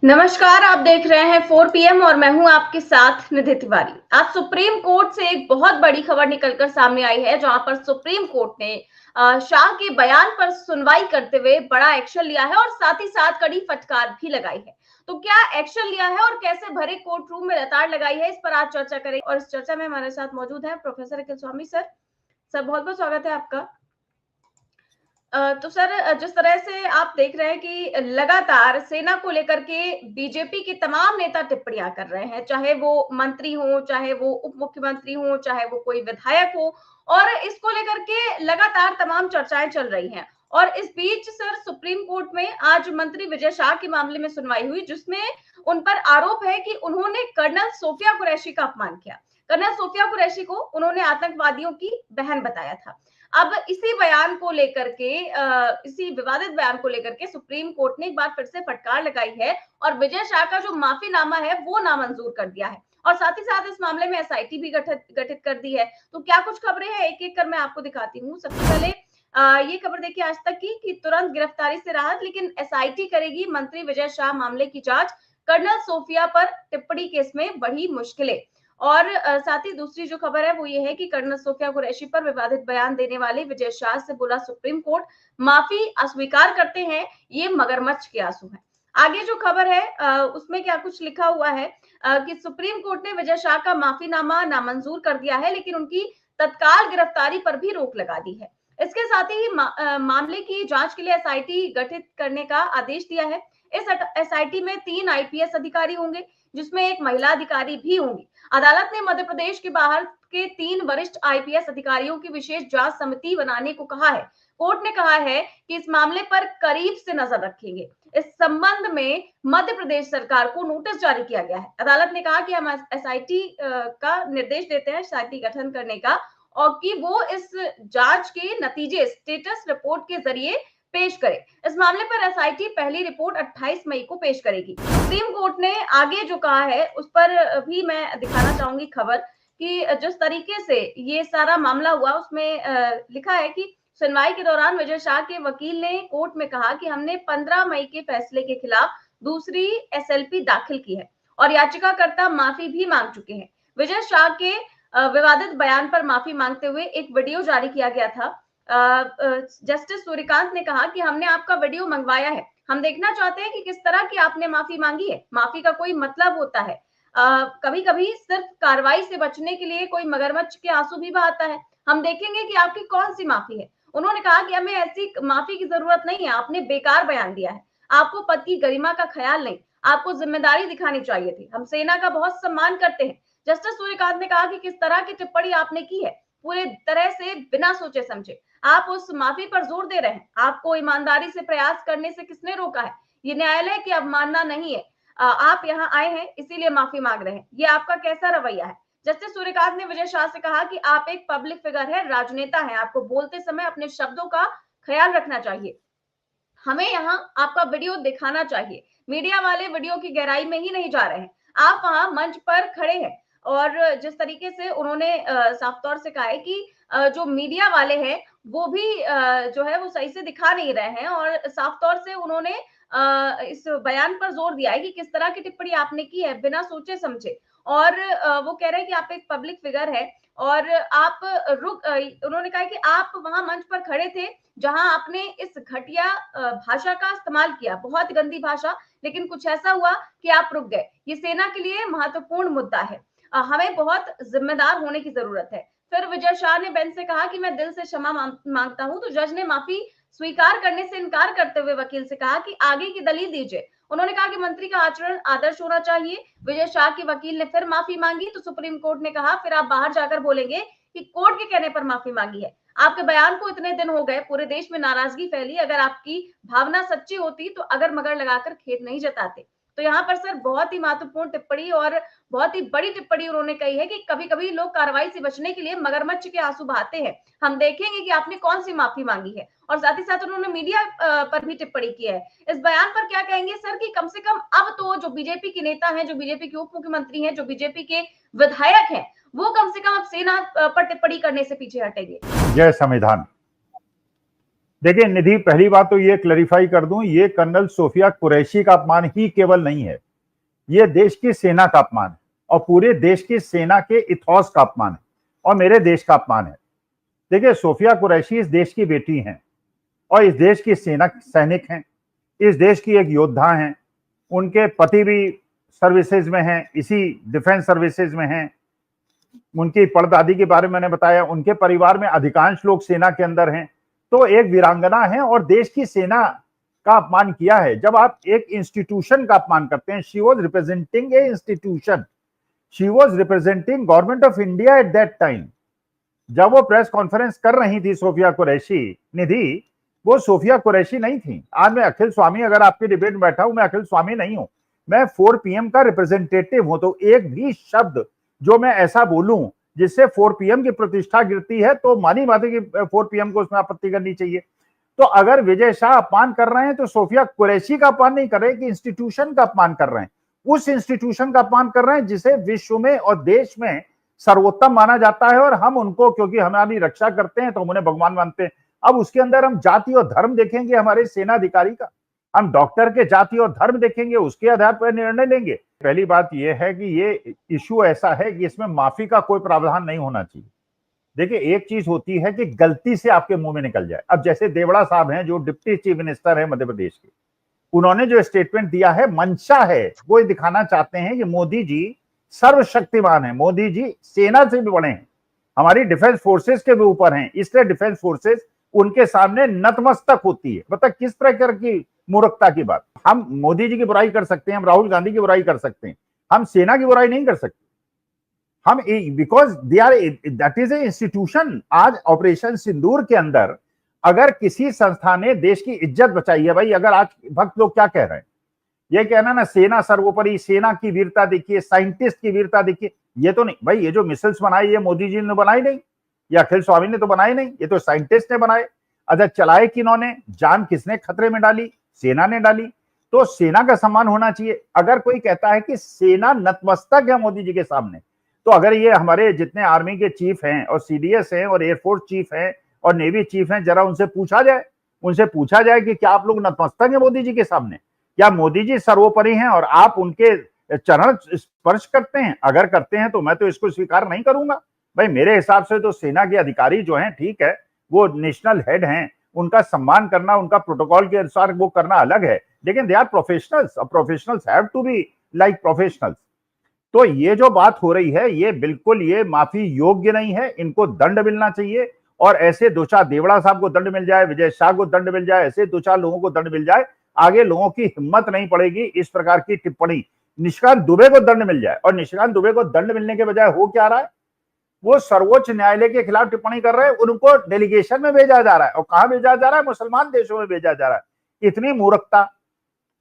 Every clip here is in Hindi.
नमस्कार, आप देख रहे हैं 4 पीएम और मैं हूं आपके साथ निधि तिवारी। आज सुप्रीम कोर्ट से एक बहुत बड़ी खबर निकलकर सामने आई है, जहां पर सुप्रीम कोर्ट ने शाह के बयान पर सुनवाई करते हुए बड़ा एक्शन लिया है और साथ ही साथ कड़ी फटकार भी लगाई है। तो क्या एक्शन लिया है और कैसे भरे कोर्ट रूम में लताड़ लगाई है, इस पर आज चर्चा करेंगे और इस चर्चा में हमारे साथ मौजूद है प्रोफेसर अखिल स्वामी सर। सर, बहुत बहुत स्वागत है आपका। तो सर, जिस तरह से आप देख रहे हैं कि लगातार सेना को लेकर के बीजेपी के तमाम नेता टिप्पणियां कर रहे हैं, चाहे वो मंत्री हो, चाहे वो उप मुख्यमंत्री हो, चाहे वो कोई विधायक हो, और इसको लेकर के लगातार तमाम चर्चाएं चल रही हैं। और इस बीच सर, सुप्रीम कोर्ट में आज मंत्री विजय शाह के मामले में सुनवाई हुई, जिसमें उन पर आरोप है कि उन्होंने कर्नल सोफिया कुरैशी का अपमान किया। कर्नल सोफिया कुरैशी को उन्होंने आतंकवादियों की बहन बताया था। अब इसी बयान को लेकर के इसी विवादित बयान को लेकर के सुप्रीम कोर्ट ने एक बार फिर से फटकार लगाई है और विजय शाह का जो माफीनामा है वो नामंजूर कर दिया है और साथ ही साथ इस मामले में एसआईटी भी गठित कर दी है। तो क्या कुछ खबरें हैं, एक एक कर मैं आपको दिखाती हूँ। सबसे पहले ये खबर देखिए आज तक की कि तुरंत गिरफ्तारी से राहत, लेकिन एसआईटी करेगी मंत्री विजय शाह मामले की जांच। कर्नल सोफिया पर टिप्पणी केस में बढ़ी मुश्किलें। और साथ ही दूसरी जो खबर है वो ये है कि कर्नल सोफिया कुरैशी पर विवादित बयान देने वाले विजय शाह से बोला सुप्रीम कोर्ट, माफी अस्वीकार करते हैं, ये मगरमच्छ के आंसू हैं। आगे जो खबर है उसमें क्या कुछ लिखा हुआ है कि सुप्रीम कोर्ट ने विजय शाह का माफीनामा नामंजूर कर दिया है, लेकिन उनकी तत्काल गिरफ्तारी पर भी रोक लगा दी है। इसके साथ ही मामले की जांच के लिए एसआईटी गठित करने का आदेश दिया है। इस एसआईटी में 3 आईपीएस अधिकारी होंगे, जिसमें एक महिला अधिकारी भी होंगी। अदालत ने मध्य प्रदेश के बाहर के 3 वरिष्ठ आईपीएस अधिकारियों की विशेष जांच समिति बनाने को कहा है। कोर्ट ने कहा है कि इस मामले पर करीब से नजर रखेंगे। इस संबंध में मध्य प्रदेश सरकार को नोटिस जारी किया गया है। अदालत ने कहा कि हम एसआईटी का निर्देश देते हैं एसआईटी गठन करने का, और कि वो इस जांच के नतीजे स्टेटस रिपोर्ट के जरिए पेश करे। इस मामले पर एसआईटी पहली रिपोर्ट 28 मई को पेश करेगी। सुप्रीम कोर्ट ने आगे जो कहा है उस पर भी मैं दिखाना चाहूंगी खबर कि जिस तरीके से ये सारा मामला हुआ उसमें लिखा है कि सुनवाई के दौरान विजय शाह के वकील ने कोर्ट में कहा कि हमने 15 मई के फैसले के खिलाफ दूसरी एसएलपी दाखिल की है और याचिकाकर्ता माफी भी मांग चुके हैं। विजय शाह के विवादित बयान पर माफी मांगते हुए एक वीडियो जारी किया गया था। जस्टिस सूर्यकांत ने कहा कि हमने आपका वीडियो मंगवाया है, हम देखना चाहते हैं कि किस तरह की आपने माफी मांगी है। माफी का कोई मतलब होता है। कभी कभी सिर्फ कार्रवाई से बचने के लिए कोई मगरमच्छ के आंसू भी बहाता है। हम देखेंगे कि आपकी कौन सी माफी है। उन्होंने कहा कि हमें ऐसी माफी की जरूरत नहीं है, आपने बेकार बयान दिया है। आपको पद की गरिमा का ख्याल नहीं, आपको जिम्मेदारी दिखानी चाहिए थी। हम सेना का बहुत सम्मान करते हैं। जस्टिस सूर्यकांत ने कहा कि किस तरह की टिप्पणी आपने की है, पूरे तरह से बिना सोचे समझे आप उस माफी पर जोर दे रहे हैं। आपको ईमानदारी से प्रयास करने से किसने रोका है? ये न्यायालय की अवमानना नहीं है। आप यहाँ आए हैं इसीलिए माफी मांग रहे हैं, ये आपका कैसा रवैया है? जस्टिस सूर्यकांत ने विजय शाह से कहा कि आप एक पब्लिक फिगर है, राजनेता है, आपको बोलते समय अपने शब्दों का ख्याल रखना चाहिए। हमें यहाँ आपका वीडियो दिखाना चाहिए। मीडिया वाले वीडियो की गहराई में ही नहीं जा रहे हैं। आप वहां मंच पर खड़े हैं और जिस तरीके से उन्होंने साफ तौर से कहा है कि जो मीडिया वाले हैं वो भी जो है वो सही से दिखा नहीं रहे हैं, और साफ तौर से उन्होंने इस बयान पर जोर दिया है कि किस तरह की टिप्पणी आपने की है बिना सोचे समझे। और वो कह रहे हैं कि आप एक पब्लिक फिगर है और आप उन्होंने कहा कि आप वहां मंच पर खड़े थे जहां आपने इस घटिया भाषा का इस्तेमाल किया, बहुत गंदी भाषा, लेकिन कुछ ऐसा हुआ कि आप रुक गए। ये सेना के लिए महत्वपूर्ण मुद्दा है। हमें बहुत जिम्मेदार होने की जरूरत है। फिर विजय शाह ने बेंच से कहा कि मैं दिल से क्षमा मांगता हूं। तो जज ने माफी स्वीकार करने से इनकार करते हुए वकील से कहा कि आगे की दलील दीजिए। उन्होंने कहा कि मंत्री का आचरण आदर्श होना चाहिए। विजय शाह के वकील ने फिर माफी मांगी तो सुप्रीम कोर्ट ने कहा फिर आप बाहर जाकर बोलेंगे कि कोर्ट के कहने पर माफी मांगी है। आपके बयान को इतने दिन हो गए, पूरे देश में नाराजगी फैली, अगर आपकी भावना सच्ची होती तो अगर मगर लगाकर खेद नहीं जताते। तो यहाँ पर सर बहुत ही महत्वपूर्ण टिप्पणी और बहुत ही बड़ी टिप्पणी उन्होंने कही है कि कभी-कभी लोग कार्रवाई से बचने के लिए मगरमच्छ के आंसू बहाते हैं। हम देखेंगे कि आपने कौन सी माफी मांगी है। और साथ ही साथ उन्होंने मीडिया पर भी टिप्पणी की है। इस बयान पर क्या कहेंगे सर कि कम से कम अब तो जो बीजेपी के नेता हैं, जो बीजेपी के उप मुख्यमंत्री हैं, जो बीजेपी के विधायक हैं, वो कम से कम अब सेना पर टिप्पणी करने से पीछे हटेंगे। जय संविधान। देखिए निधि, पहली बात तो ये क्लैरिफाई कर दूं, ये कर्नल सोफिया कुरैशी का अपमान ही केवल नहीं है, ये देश की सेना का अपमान है और पूरे देश की सेना के इथॉस का अपमान है और मेरे देश का अपमान है। देखिए, सोफिया कुरैशी इस देश की बेटी हैं और इस देश की सेना सैनिक हैं, इस देश की एक योद्धा हैं। उनके पति भी सर्विसेज में हैं, इसी डिफेंस सर्विसेज में हैं। उनकी परदादी के बारे में मैंने बताया, उनके परिवार में अधिकांश लोग सेना के अंदर हैं। तो एक वीरांगना है और देश की सेना का अपमान किया है। जब आप एक इंस्टीट्यूशन का अपमान करते हैं, she was representing A institution, she was representing government of India at that time. जब वो प्रेस कॉन्फ्रेंस कर रही थी सोफिया कुरैशी, निधि, वो सोफिया कुरैशी नहीं थी। आज मैं अखिल स्वामी, अगर आपकी डिबेट में बैठा हूं, मैं अखिल स्वामी नहीं हूं, मैं 4 PM का रिप्रेजेंटेटिव हूं। तो एक भी शब्द जो मैं ऐसा बोलूं जिससे 4 PM की प्रतिष्ठा गिरती है, तो मानी बात है कि 4 PM को उसमें आपत्ति करनी चाहिए। तो अगर विजय शाह अपमान कर रहे हैं तो सोफिया कुरैशी का अपमान नहीं कर रहे, कि इंस्टीट्यूशन का अपमान कर रहे हैं, उस इंस्टीट्यूशन का अपमान कर रहे हैं जिसे विश्व में और देश में सर्वोत्तम माना जाता है। और हम उनको, क्योंकि हमारी रक्षा करते हैं तो हम उन्हें भगवान मानते हैं। अब उसके अंदर हम जाति और धर्म देखेंगे हमारे सेना अधिकारी का, हम डॉक्टर के जाति और धर्म देखेंगे, उसके आधार पर निर्णय लेंगे। पहली बात यह है कि ये इश्यू ऐसा है कि इसमें माफी का कोई प्रावधान नहीं होना चाहिए। देखिए, एक चीज होती है कि गलती से आपके मुंह में निकल जाए। अब जैसे देवड़ा साहब हैं, जो डिप्टी चीफ मिनिस्टर है मध्य प्रदेश के, उन्होंने जो स्टेटमेंट दिया है, मंशा है, वो दिखाना चाहते हैं कि मोदी जी सर्वशक्तिमान है, मोदी जी सेना से भी बड़े हैं, हमारी डिफेंस फोर्सेस के भी ऊपर हैं, इसलिए डिफेंस फोर्सेस उनके सामने नतमस्तक होती है। मतलब किस प्रकार की मूर्खता की बात। हम मोदी जी की बुराई कर सकते हैं, हम राहुल गांधी की बुराई कर सकते हैं, हम सेना की बुराई नहीं कर सकते। हम because they are, that is a institution. आज ऑपरेशन सिंदूर के अंदर अगर किसी संस्था ने देश की इज्जत बचाई है, भाई अगर आज भक्त लोग क्या कह रहे हैं, ये कहना ना सेना सर्वोपरि, सेना की वीरता देखिए, साइंटिस्ट की वीरता देखिए, ये तो नहीं भाई। ये जो मिसाइल्स बनाई, ये मोदी जी ने बनाई नहीं, या अखिल स्वामी ने तो बनाई नहीं, ये तो साइंटिस्ट ने बनाए। अच्छा, चलाए किन्होंने, जान किसने खतरे में डाली, सेना ने डाली। तो सेना का सम्मान होना चाहिए। अगर कोई कहता है कि सेना नतमस्तक है मोदी जी के सामने, तो अगर ये हमारे जितने आर्मी के चीफ हैं और CDS हैं और एयरफोर्स चीफ हैं और नेवी चीफ हैं, जरा उनसे पूछा जाए, कि क्या आप लोग नतमस्तक हैं मोदी जी के सामने? क्या मोदी जी सर्वोपरि हैं और आप उनके चरण स्पर्श करते हैं? अगर करते हैं तो मैं तो इसको स्वीकार नहीं करूंगा। भाई मेरे हिसाब से तो सेना के अधिकारी जो हैं, ठीक है, वो नेशनल हेड हैं, उनका सम्मान करना, उनका प्रोटोकॉल के अनुसार वो करना अलग है, लेकिन दे आर प्रोफेशनल्स और professionals have to be like professionals. तो ये जो बात हो रही है, ये बिल्कुल ये माफी योग्य नहीं है, इनको दंड मिलना चाहिए। और ऐसे 2-4 देवड़ा साहब को दंड मिल जाए, विजय शाह को दंड मिल जाए, ऐसे 2-4 लोगों को दंड मिल जाए, आगे लोगों की हिम्मत नहीं पड़ेगी इस प्रकार की टिप्पणी। निशिकांत दुबे को दंड मिल जाए, और निशिकांत दुबे को दंड मिलने के बजाय हो क्या रहा है, वो सर्वोच्च न्यायालय के खिलाफ टिप्पणी कर रहे हैं, उनको डेलीगेशन में भेजा जा रहा है। और कहां भेजा जा रहा है? मुसलमान देशों में भेजा जा रहा है। इतनी मूर्खता।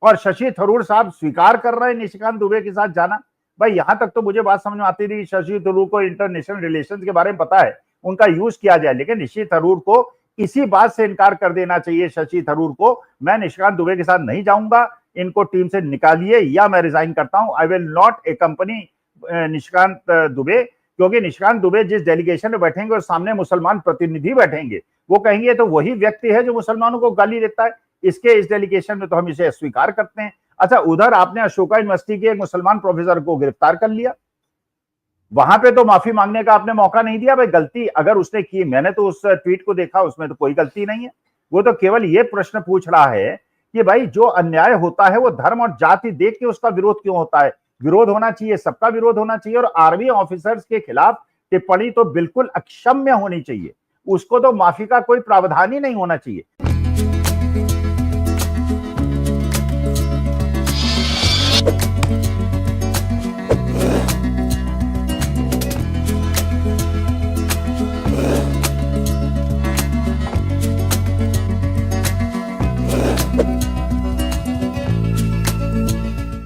और शशि थरूर साहब स्वीकार कर रहे हैं निशिकांत दुबे के साथ जाना। भाई यहां तक तो मुझे बात समझ में आती थी, शशि थरूर को इंटरनेशनल रिलेशंस के बारे में पता है, उनका यूज किया जाए, लेकिन शशि थरूर को इसी बात से इनकार कर देना चाहिए। शशि थरूर को, मैं निशिकांत दुबे के साथ नहीं जाऊंगा, इनको टीम से निकालिए या मैं रिजाइन करता हूं। I will not accompany Nishikant Dubey, क्योंकि निशिकांत दुबे जिस डेलीगेशन में बैठेंगे और सामने मुसलमान प्रतिनिधि बैठेंगे, वो कहेंगे तो वही व्यक्ति है जो मुसलमानों को गाली देता है, इसके इस डेलीगेशन में तो हम इसे स्वीकार करते हैं। अच्छा, उधर आपने अशोका यूनिवर्सिटी के एक मुसलमान प्रोफेसर को गिरफ्तार कर लिया, वहां पे तो माफी मांगने का आपने मौका नहीं दिया। भाई गलती अगर उसने की, मैंने तो उस ट्वीट को देखा, उसमें तो कोई गलती नहीं है। वो तो केवल ये प्रश्न पूछ रहा है कि भाई जो अन्याय होता है वो धर्म और जाति देख के उसका विरोध क्यों होता है? विरोध होना चाहिए, सबका विरोध होना चाहिए। और आर्मी ऑफिसर्स के खिलाफ टिप्पणी तो बिल्कुल अक्षम्य होनी चाहिए, उसको तो माफी का कोई प्रावधान ही नहीं होना चाहिए।